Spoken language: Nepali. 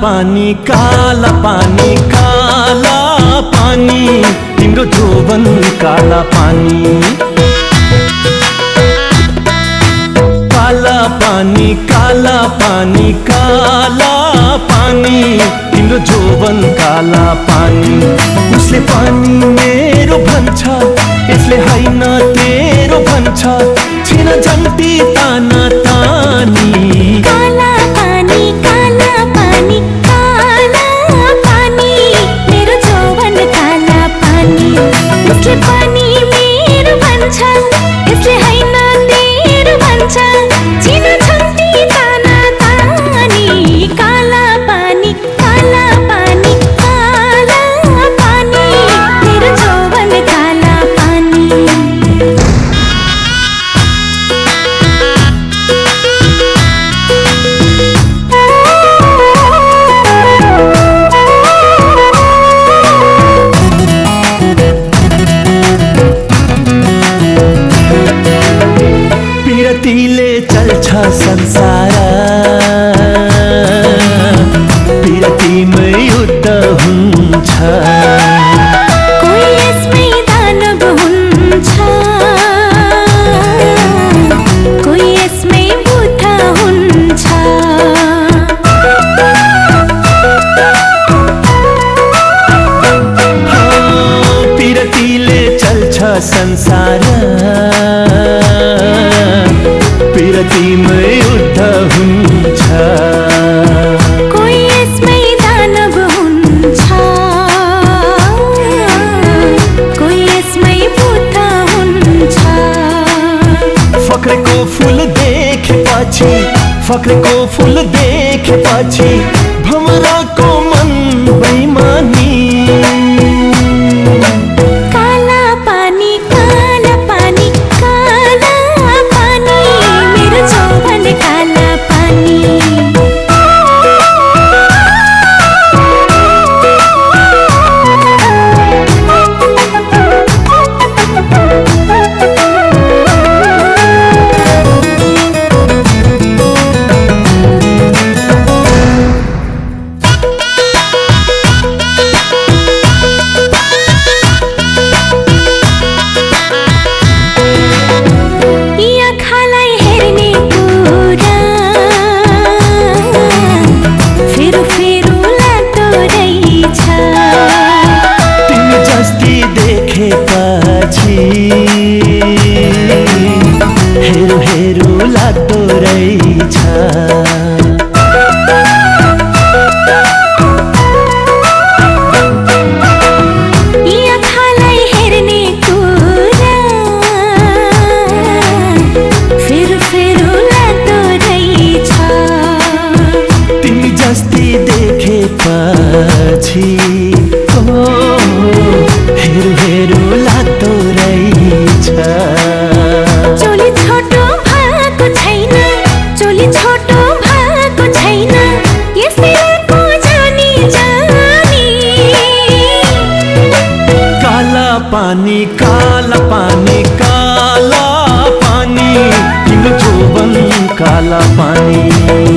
पानी काला पानी काला पानी तिम्रो जोवन काला पानी काला पानी काला पानी काला पानी तिम्रो जोवन काला पानी उसले पानी मेरो भन्छ यसले हैन तेरो भन्छ छिन झन्टी ताना तानी काला पानी काला पानी काला पानी मेरो जोवन काला पानी उसले पानी मेरो भन्छ यसले हैन तेरो भन्छ छिन झन्टी ताना तानी काला पानी काला पानी काला पानी मेरो जोवन काला पानी पिरतीले चल्छ संसार पिरतीमै युद्ध हुन्छ कोही यसमै दानव हुन्छ कोही यसमै भूत हुन्छ पिरतीले चल्छ संसार पिरतीमै युद्ध हुन्छ कोही यसमै दानव हुन्छ कोही यसमै भूत हुन्छ फक्रेको फूल देखेपछि फक्रेको फूल देखेपछि भमराको मन बैमानी काला पानी काला पानी काला पानी मेरो जोवन काला पानी हेरो हेरो लाग्दो रहेछ यी आँखालाई हेर्ने कुरा फेरो फेरो लाग्दो रहेछ तिमी जस्ती देखेपछि हेरो हेरो लाग्दो रहेछ चोली छोटो भएको छैन चोली छोटो भएको छैन यसैको जानी जानी काला पानी काला पानी काला पानी तिम्रो जोवन काला पानी